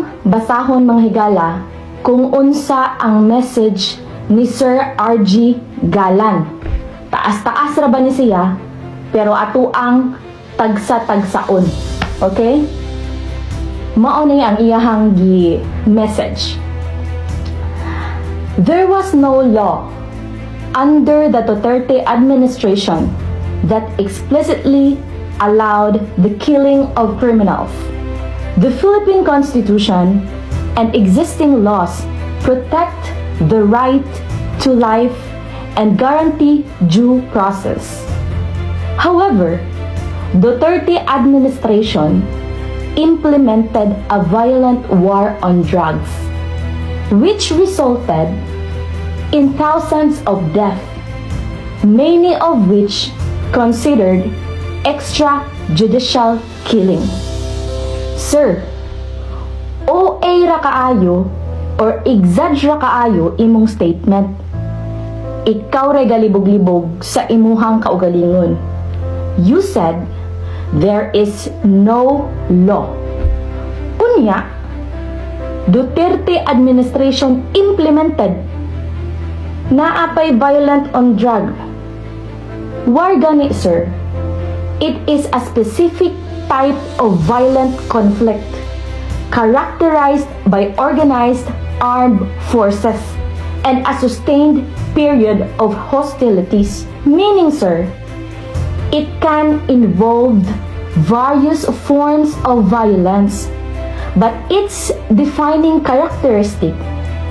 atong basahon mga higala kung unsa ang message ni Sir R.G. Galan. Taas-taas ra ba ni siya, pero ato ang tagsa-tagsaon. Okay? Mao ni ang iyahang message. There was no law under the Duterte administration that explicitly allowed the killing of criminals. The Philippine Constitution and existing laws protect the right to life and guarantee due process. However, Duterte administration implemented a violent war on drugs, which resulted in thousands of deaths, many of which considered extrajudicial killing. Sir, OA ra kaayo or exagger ra kaayo imong statement. Ikaw ray galibog-libog sa imuhang kaugalingon. You said there is no law. Unya, Duterte administration implemented naapay violent on drug. War gani, sir. It is a specific type of violent conflict characterized by organized armed forces and a sustained period of hostilities. Meaning, sir, it can involve various forms of violence, but its defining characteristic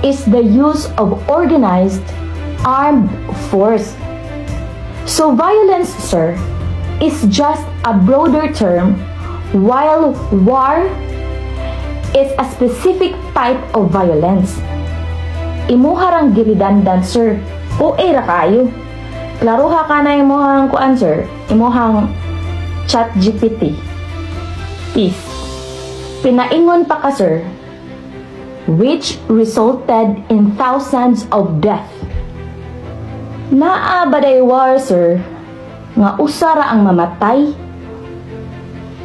is the use of organized armed force. So violence, sir, is just a broader term, while war is a specific type of violence. Imuharang gilidandan, sir. O era kayo. Klaruha ka na imuhang kuan, sir. Imuhang chat GPT. Peace. Pinaingon pa ka, sir, which resulted in thousands of death. Naa baday war, sir, nga usara ang mamatay.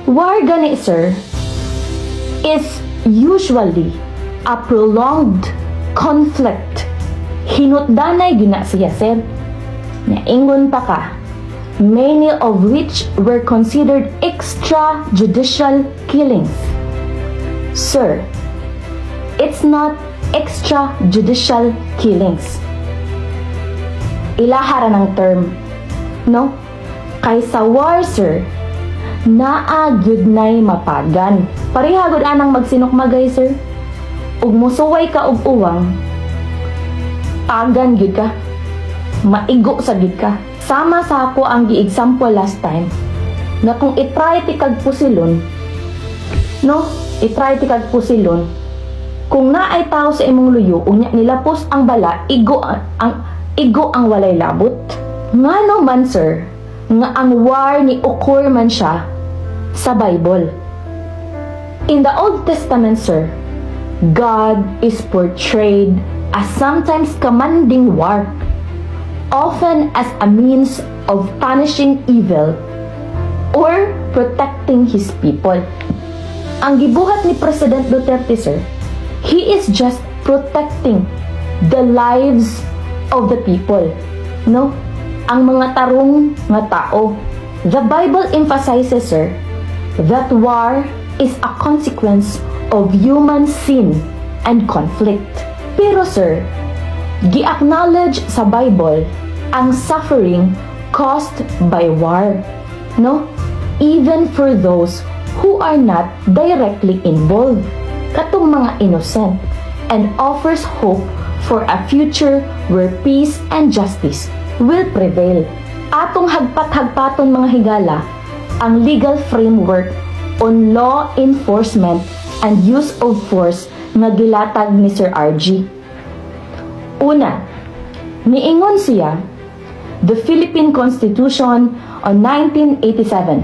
War gani, sir, is usually a prolonged conflict. Hinutdanay gina siya, sir. Naingon pa ka, many of which were considered extrajudicial killings. Sir, it's not extrajudicial killings. Ilahara ng term, no? Kaysa war, sir, naagyud na'y mapagan. Parihagod anang magsinukmagay, sir. Ug musuway ka og uwang, pagan gyud ka. Maigo sa gyud ka. Sama sa ako ang gi-example last time, na kung itry ti kag pusilon, no? Itry ti kag pusilon, kung naay tao sa imong luyo, unya nilapos ang bala, igo ang walay labot. Ngano man, sir, nga ang war ni occur man siya sa Bible. In the Old Testament, sir, God is portrayed as sometimes commanding war, often as a means of punishing evil or protecting His people. Ang gibuhat ni President Duterte, sir, he is just protecting the lives of the people, no? Ang mga tarong nga tao. The Bible emphasizes, sir, that war is a consequence of human sin and conflict. Pero, sir, gi-acknowledge sa Bible ang suffering caused by war, no? Even for those who are not directly involved, katong mga innocent, and offers hope for a future where peace and justice will prevail. Atong hagpat-hagpaton mga higala ang legal framework on law enforcement and use of force nga gilatag ni Sir RG. Una, niingon siya, the Philippine Constitution on 1987,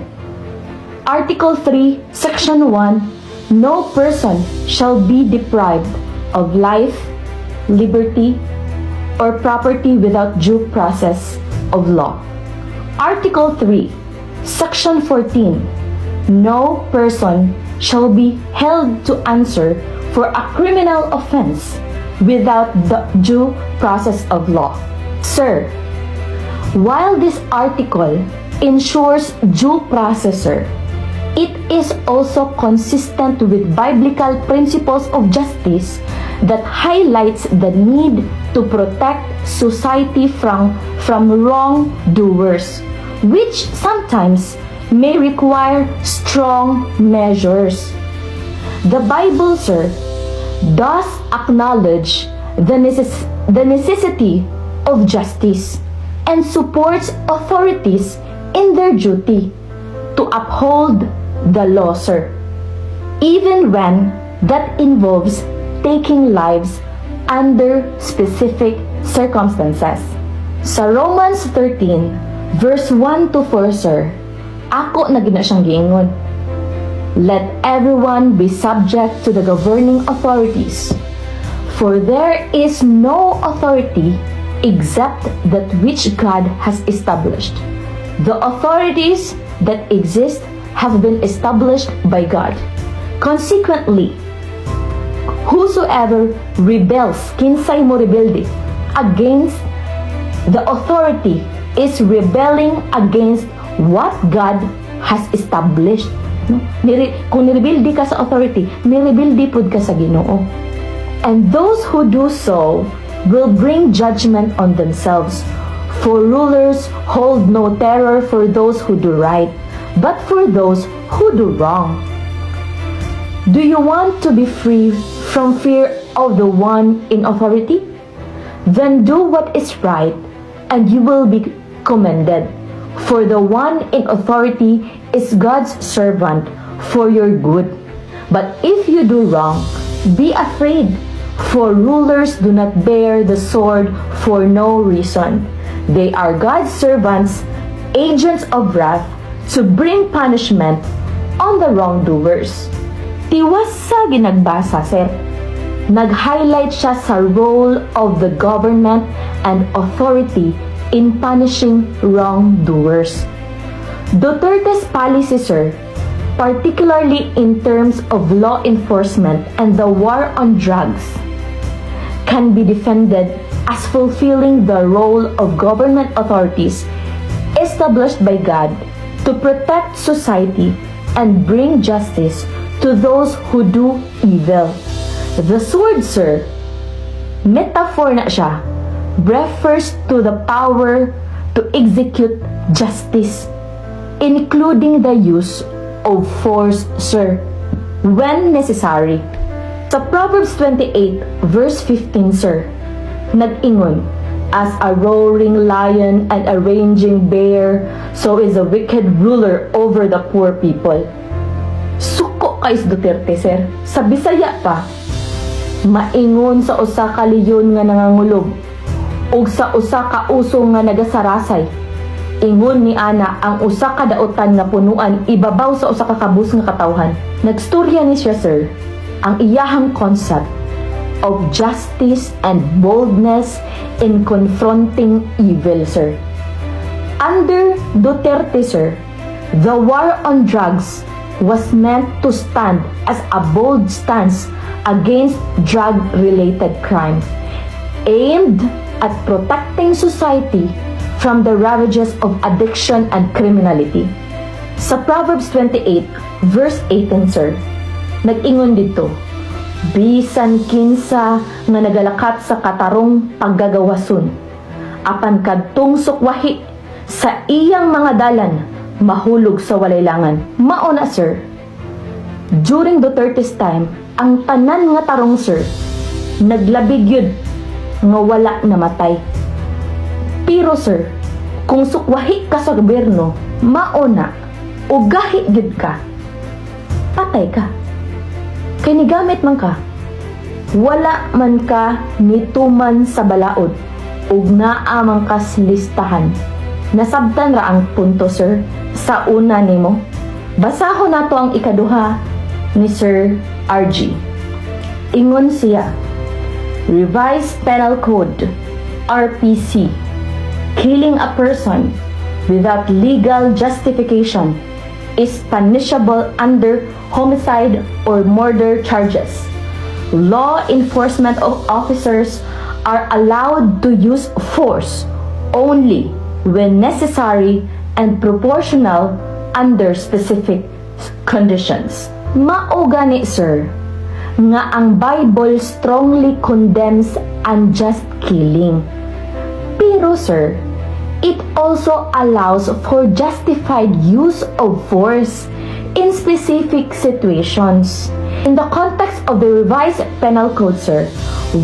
Article 3, Section 1, no person shall be deprived of life, liberty, or property without due process of law. Article 3, Section 14, no person shall be held to answer for a criminal offense without the due process of law. Sir, while this article ensures due process, sir, it is also consistent with biblical principles of justice that highlights the need to protect society from wrongdoers, which sometimes may require strong measures. The Bible, sir, does acknowledge the necessity of justice and supports authorities in their duty to uphold the law, sir, even when that involves taking lives under specific circumstances. Sa Romans 13, verse 1 to 4, sir, ako na gina siyang giingon. Let everyone be subject to the governing authorities, for there is no authority except that which God has established. The authorities that exist have been established by God. Consequently, whosoever rebels, kinsay mo rebelde, against the authority is rebelling against what God has established. No? Kung nirebelde ka sa authority, nirebelde pud ka sa Ginoo. And those who do so will bring judgment on themselves. For rulers hold no terror for those who do right, but for those who do wrong. Do you want to be free from fear of the one in authority? Then do what is right, and you will be commended. For the one in authority is God's servant for your good. But if you do wrong, be afraid, for rulers do not bear the sword for no reason. They are God's servants, agents of wrath, to bring punishment on the wrongdoers. Tiwas sa ginagbasa, sir. Nag-highlight siya sa role of the government and authority in punishing wrongdoers. Duterte's policy, sir, particularly in terms of law enforcement and the war on drugs, can be defended as fulfilling the role of government authorities established by God to protect society and bring justice to those who do evil. The sword, sir, metaphor na siya, refers to the power to execute justice, including the use of force, sir, when necessary. Sa Proverbs 28, verse 15, sir, nag-ingon, as a roaring lion and a raging bear, so is a wicked ruler over the poor people. Suko kay Duterte, sir. Sa Bisaya pa, maingon sa usa ka leyon nga nangangulog, ug sa usa ka uso nga nagasarasay. Ingon ni ana ang usa ka daotan nga punuan ibabaw sa usa ka kabus nga katawhan. Nagstorya ni siya, sir, ang iyahang concept of justice and boldness in confronting evil, sir. Under Duterte, sir, the war on drugs was meant to stand as a bold stance against drug-related crime, aimed at protecting society from the ravages of addiction and criminality. Sa Proverbs 28, verse 18, sir, nag-ingon dito, bisan kinsa nga nagalakat sa katarong paggagawason, apan kadtong sukwahi sa iyang mga dalan, mahulog sa walaylangan. Mao na, sir, during Duterte's time, ang tanan nga tarong, sir, naglabig yun nga wala namatay. Pero, sir, kung sukwahi ka sa gobyerno, mauna o gahi gid ka, patay ka. Kay nigamit man ka, wala man ka nituman sa balaod, ug naa man kas listahan. Nasabtan ra ang punto, sir, sa una nimo. Basahon nato ang ikaduha ni Sir RG. Ingon siya, Revised Penal Code, RPC, killing a person without legal justification is punishable under homicide or murder charges. law enforcement officers are allowed to use force only when necessary and proportional under specific conditions. Mao gani, sir, nga ang Bible strongly condemns unjust killing. Pero, sir, it also allows for justified use of force in specific situations. In the context of the revised penal code, sir,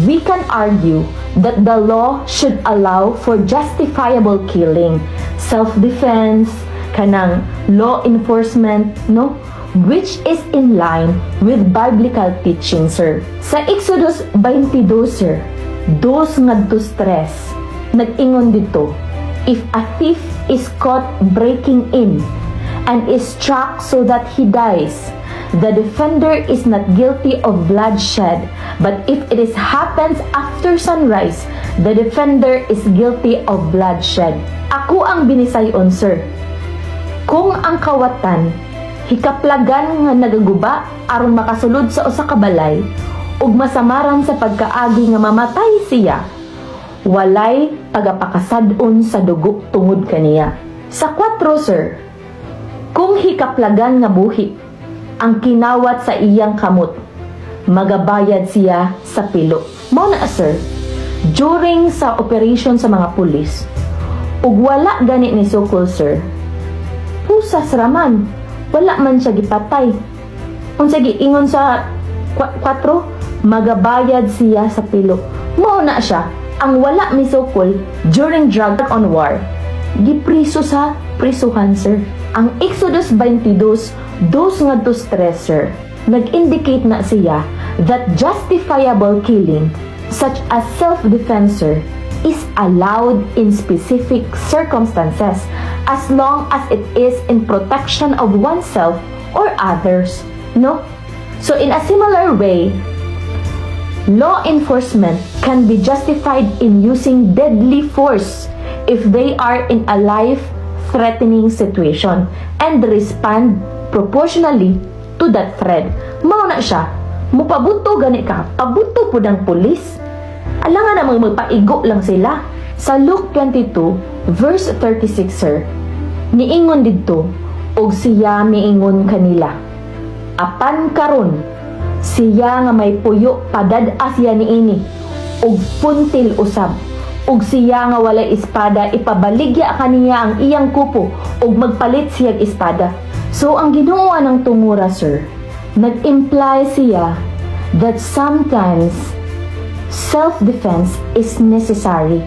we can argue that the law should allow for justifiable killing, self-defense, kanang law enforcement, no? Which is in line with biblical teaching, sir. Sa Exodus 22, sir, 2:3, nag-ingon dito, if a thief is caught breaking in and is struck so that he dies, the defender is not guilty of bloodshed, but if it happens after sunrise, the defender is guilty of bloodshed. Ako ang binisayon, sir. Kung ang kawatan hikaplagan nga nagaguba aron makasulod sa usa ka balay ug masamaran sa pagkaagi nga mamatay siya, walay pagapakasad-on sa dugo tungod kaniya. Sa 4, sir, kung hikaplagan nga buhi ang kinawat sa iyang kamot, magabayad siya sa pilo. Mao na, sir, during sa operation sa mga pulis ug wala gani ni sukol, sir, pusas raman, wala man siya gipatay. Unsa giingon sa 4, magabayad siya sa pilo. Mao na siya ang wala misukol during drug on war, gipriso sa prisuhan, sir. Ang Exodus 22, 2:3, sir, nag-indicate na siya that justifiable killing such as self-defense, sir, is allowed in specific circumstances as long as it is in protection of oneself or others, no? So in a similar way, law enforcement can be justified in using deadly force if they are in a life-threatening situation and respond proportionally to that threat. Mao na siya, mupabuto gani ka, pabuto po ng pulis. Alangan namang magpaigo lang sila. Sa Luke 22, verse 36, sir, niingon didto, og siya miingon kanila, apan karon, siya nga may puyo padad-a siya niini, og puntil usab, og siya nga walay espada, ipabaligya kaniya ang iyang kupo, og magpalit siyag espada. So, ang Ginoo ng tumura, sir, nag-imply siya that sometimes self-defense is necessary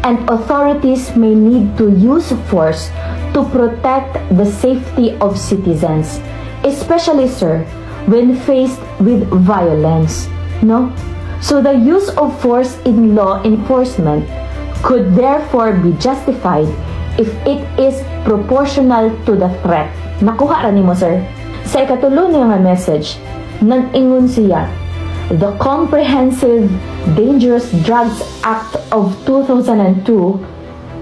and authorities may need to use force to protect the safety of citizens, especially, sir, when faced with violence, no? So the use of force in law enforcement could therefore be justified if it is proportional to the threat. Nakuha ra nimo, sir. Sa ikatulo niya nga message, nag-ingon siya, the Comprehensive Dangerous Drugs Act of 2002,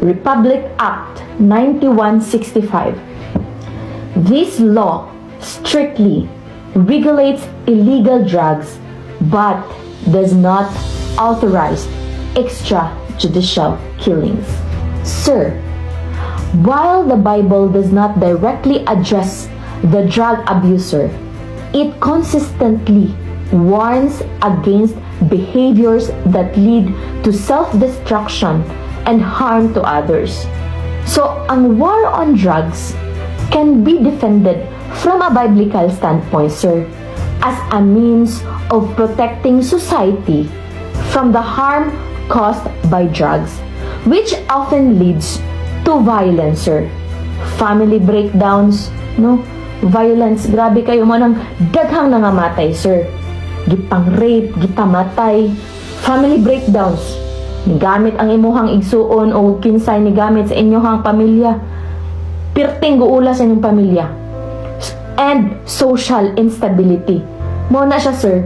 Republic Act 9165. This law strictly regulates illegal drugs but does not authorize extrajudicial killings. Sir, while the Bible does not directly address the drug abuser, it consistently warns against behaviors that lead to self-destruction and harm to others. So, ang war on drugs can be defended from a biblical standpoint, sir, as a means of protecting society from the harm caused by drugs, which often leads to violence, sir. Family breakdowns, no? Violence, grabe kayo mo ng daghang nangamatay, sir. Gipang rape, gipamatay, family breakdowns, nigamit ang imuhang igsuon o kinsay nigamit sa inyong pamilya, pirting guula sa inyong pamilya, and social instability. Mo na siya, sir,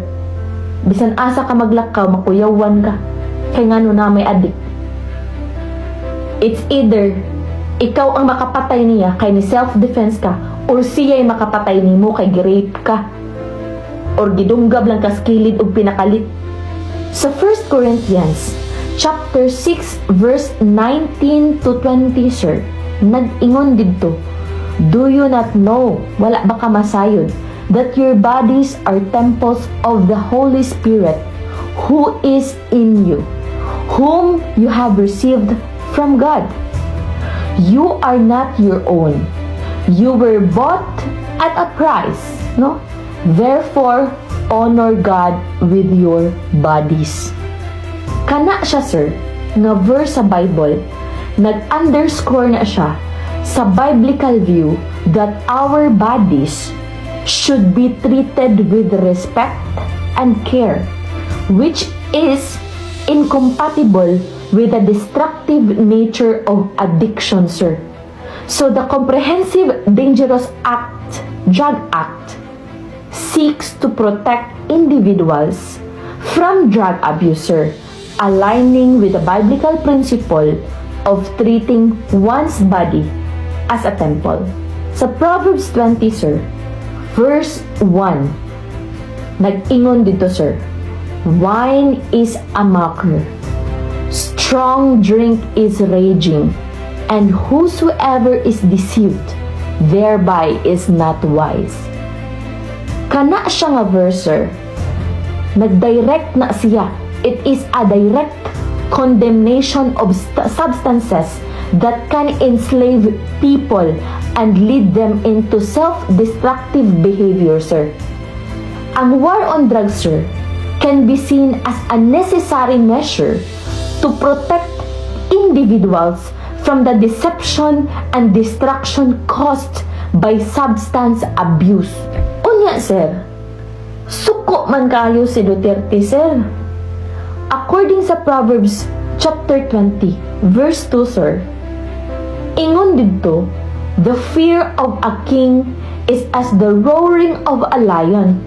bisan asa ka maglakaw, makuyawan ka, kay ngano na may addict. It's either ikaw ang makapatay niya kay ni self-defense ka, or siya'y makapatay nimo kay gi-rape ka. or gidunggab lang kaskilid o pinakalit. Sa 1 Corinthians chapter 6 verse 19 to 20, sir, nag-ingon didto, do you not know, wala ba ka masayod, that your bodies are temples of the Holy Spirit who is in you, whom you have received from God? You are not your own. You were bought at a price, no? Therefore, honor God with your bodies. Kana siya, sir, nga verse sa Bible, nag-underscore na siya sa biblical view that our bodies should be treated with respect and care, which is incompatible with the destructive nature of addiction, sir. So the Comprehensive Dangerous Act, Drug Act, seeks to protect individuals from drug abuse, sir, aligning with the biblical principle of treating one's body as a temple. Sa Proverbs 20, sir, verse 1, nag-ingon dito, sir, wine is a mocker, strong drink is raging, and whosoever is deceived thereby is not wise. Kana siya nga verse, sir, nag-direct na siya. It is a direct condemnation of substances that can enslave people and lead them into self-destructive behavior, sir. Ang war on drugs, sir, can be seen as a necessary measure to protect individuals from the deception and destruction caused by substance abuse. Unya, sir, suko man kayo si Duterte, sir. According sa Proverbs chapter 20, verse 2, sir, ingon dito, the fear of a king is as the roaring of a lion.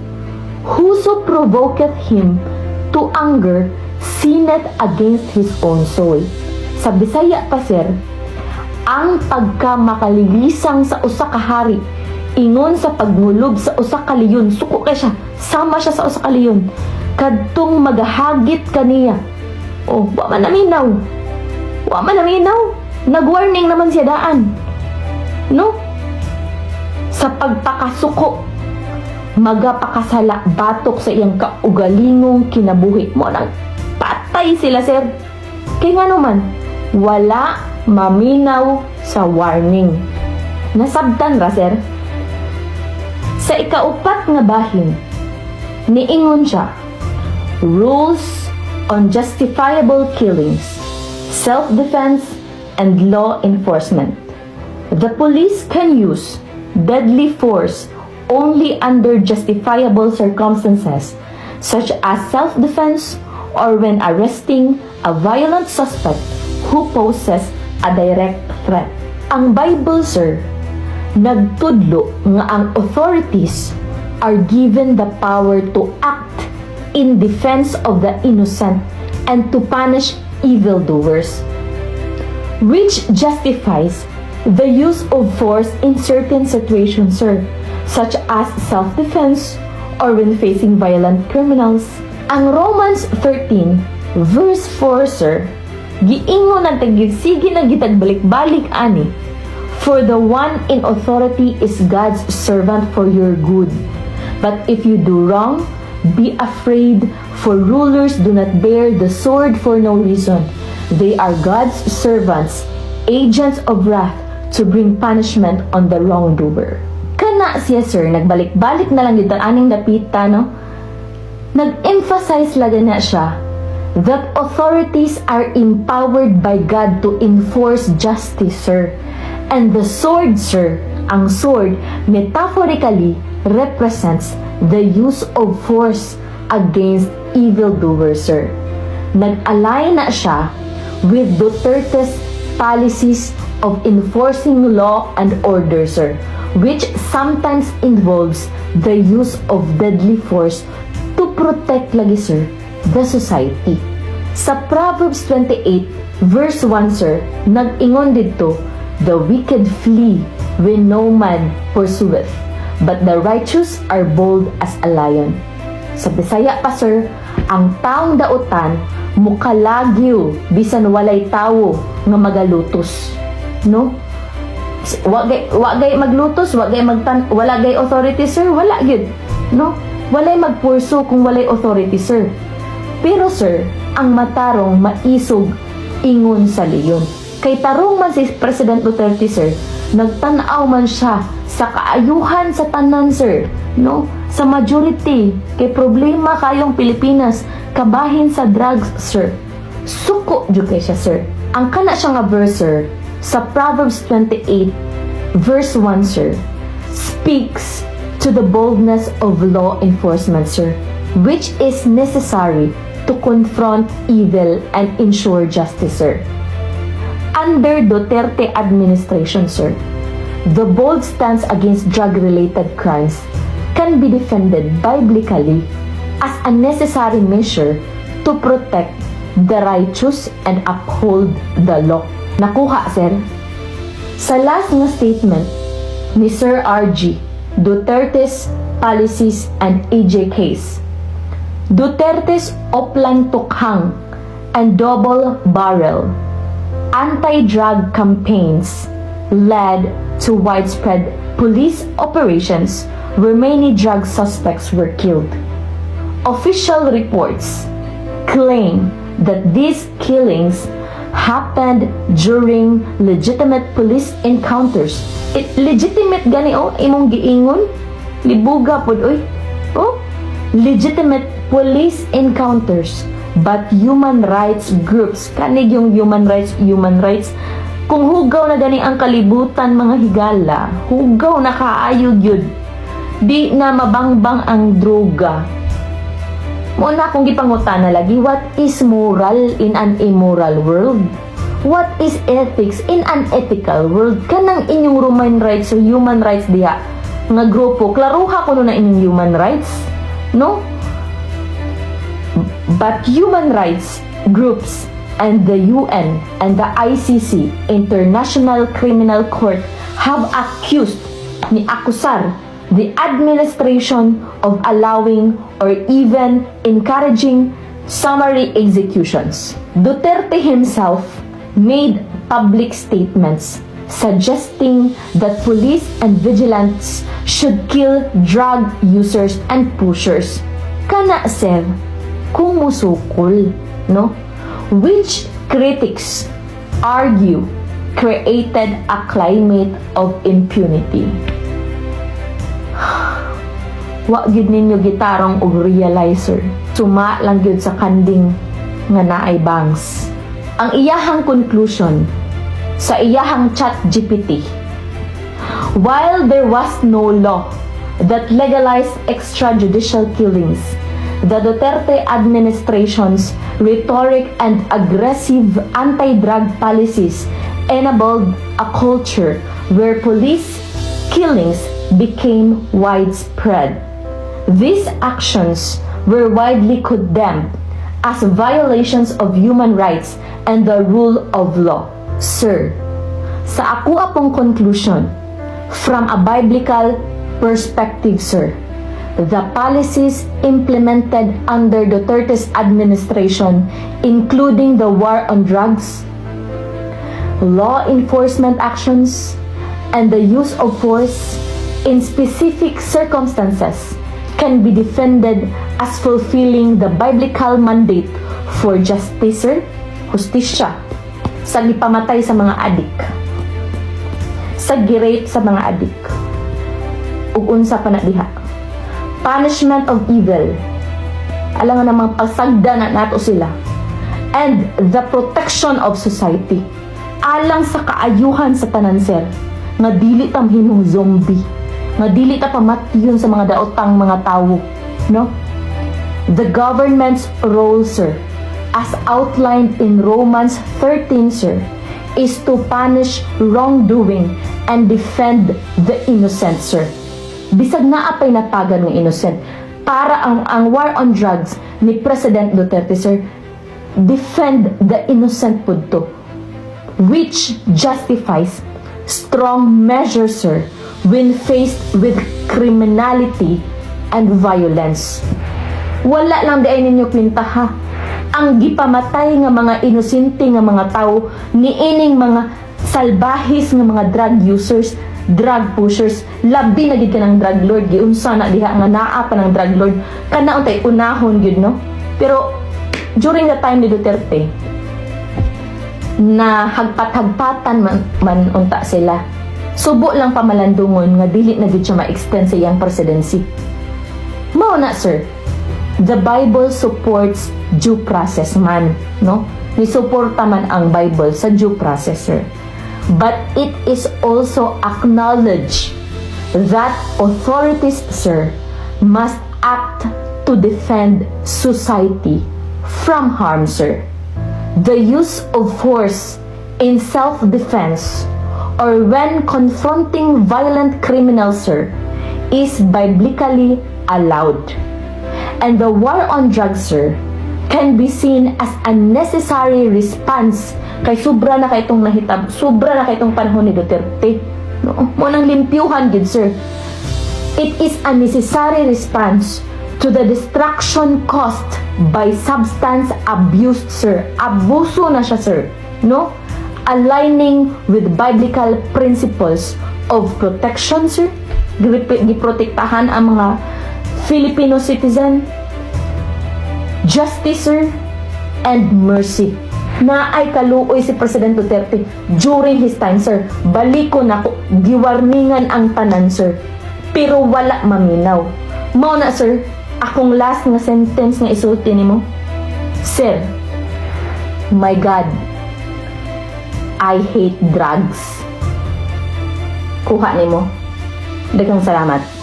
Whoso provoketh him to anger sinneth against his own soul. Sa Bisaya pa, sir, ang pagkamakalilisang sa usa ka hari, ingon sa pagngulog sa usa ka leon, suko kay siya, sama siya sa usa ka leon, kadtong magahagit kaniya. Oh, wa man naminaw. Wa man naminaw. Nag-warning naman siya daan. No? Sa pagpakasuko, magapakasala batok sa iyang kaugalingong kinabuhi mo nang patay sila, sir. Kaya nga naman, wala maminaw sa warning. Nasabtan ra, sir. Sa ikaupat nga bahin, niingon siya, rules on justifiable killings, self-defense, and law enforcement. The police can use deadly force only under justifiable circumstances, such as self-defense or when arresting a violent suspect who poses a direct threat. Ang Bible, sir, nagtudlo nga ang authorities are given the power to act in defense of the innocent and to punish evildoers, which justifies the use of force in certain situations, sir, such as self-defense or when facing violent criminals. Ang Romans 13 verse 4, sir, giingon ang tagigsigi na gitagbalik-balik ani, for the one in authority is God's servant for your good. But if you do wrong, be afraid, for rulers do not bear the sword for no reason. They are God's servants, agents of wrath, to bring punishment on the wrongdoer. Kana siya, sir, nagbalik-balik na lang dito aning napita, no? Nag-emphasize laga na siya that authorities are empowered by God to enforce justice, sir. And the sword, sir, ang sword, metaphorically represents the use of force against evildoers, sir. Nag-align na siya with Duterte's policies of enforcing law and order, sir, which sometimes involves the use of deadly force to protect lagi, sir, the society. Sa Proverbs 28 verse 1, sir, nag-ingon dito, the wicked flee when no man pursueth, but the righteous are bold as a lion. Sa Bisaya pa sir, ang taong dautan mukalagyo bisan walay tawo nga magalutos. No? Wa gay maglutos, wala gay authority sir, wala gyud. No? Walay magpurso kung walay authority sir. Pero sir, ang matarong maisog ingon sa leyon. Kay tarong man si President Duterte sir, nagtan-aw man siya sa kaayuhan sa tanan sir, no? Sa majority kay problema kayong Pilipinas kabahin sa drugs sir. Suko jud kay siya sir. Ang kana siya nga verse sir sa Proverbs 28 verse 1 sir speaks to the boldness of law enforcement sir, which is necessary to confront evil and ensure justice sir. Under Duterte administration sir, the bold stance against drug-related crimes can be defended biblically as a necessary measure to protect the righteous and uphold the law. Nakuha, sir? Sa last nga statement ni Sir RG, Duterte's policies and AJ case, Duterte's oplang tukhang and double barrel anti-drug campaigns led to widespread police operations where many drug suspects were killed. Official reports claim that these killings happened during legitimate police encounters. Legitimate gani imong giingon? Libuga pod oy. Legitimate police encounters, but human rights groups, kanig yung human rights, kung hugaw na gani ang kalibutan mga higala, hugaw na kaayog yun, di na mabangbang ang droga. Muna akong gipangutana lagi, what is moral in an immoral world? What is ethics in an ethical world? Kanang inyong human rights o human rights diha nga grupo, klaruha ko na inyong human rights, no? But human rights groups and the UN and the ICC, International Criminal Court, have accused ni akusar the administration of allowing or even encouraging summary executions. Duterte himself made public statements suggesting that police and vigilantes should kill drug users and pushers. Kana sir, kung musukol, no? Which critics argue created a climate of impunity. Wa gyud ninyo gitarong og realizer. Suma lang gyud sa kanding nga naay bangs. Ang iyahang conclusion sa iyahang ChatGPT, while there was no law that legalized extrajudicial killings, the Duterte administration's rhetoric and aggressive anti-drug policies enabled a culture where police killings became widespread. These actions were widely condemned as violations of human rights and the rule of law. Sir, sa ako apong conclusion, from a biblical perspective, sir, the policies implemented under Duterte's administration, including the war on drugs, law enforcement actions, and the use of force in specific circumstances, can be defended as fulfilling the biblical mandate for justice, hustisya, sa gipamatay sa mga adik, sa girape sa mga adik, ug unsa pa na diha, punishment of evil, alang nga namang pasagda na nato sila, and the protection of society, alang sa kaayuhan sa tanan sir, nga dili ta mahimong zombie, nga dili ta pamatiyon sa mga daotang mga tawo, no? The government's role, sir, as outlined in Romans 13, sir, is to punish wrongdoing and defend the innocent, sir. Bisag na apay natagan ng innocent. Para ang war on drugs ni President Duterte, sir, defend the innocent pud to, which justifies strong measures, sir, when faced with criminality and violence. Wala lang di ay ninyo kwenta ha. Ang gipamatay nga mga inosente nga mga tao, niining mga salbahis nga mga drug users, drug pushers, labi na gid kanang drug lord, giunsa na diha nga naa pa ng drug lord, kana untay unahon gyud no. Pero during the time ni Duterte, na hagpat-hagpatan man unta sila. Subo lang pamalandungon nga dili na gid siya ma-extend sa iyang presidency. Mao na sir, the Bible supports due process man, no? Nisuporta man ang Bible sa due process, sir. But it is also acknowledged that authorities, sir, must act to defend society from harm, sir. The use of force in self-defense or when confronting violent criminals, sir, is biblically allowed. And the war on drugs, sir, can be seen as a necessary response kay sobra na kay itong nahitab, sobra na kay itong panahon ni Duterte. No? Munang limpyuhan gid, sir. It is a necessary response to the destruction caused by substance abuse, sir. Abuso na siya, sir. No? Aligning with biblical principles of protection, sir. Giprotektahan ang mga Filipino citizen, justice, sir, and mercy. Na ay kaluoy si President Duterte during his time, sir. Baliko na ko, giwarningan ang tanan, sir. Pero wala maminaw. Mao na, sir, akong last nga sentence nga isulti nimo. Sir, my God, I hate drugs. Kuha nimo. Daghang salamat.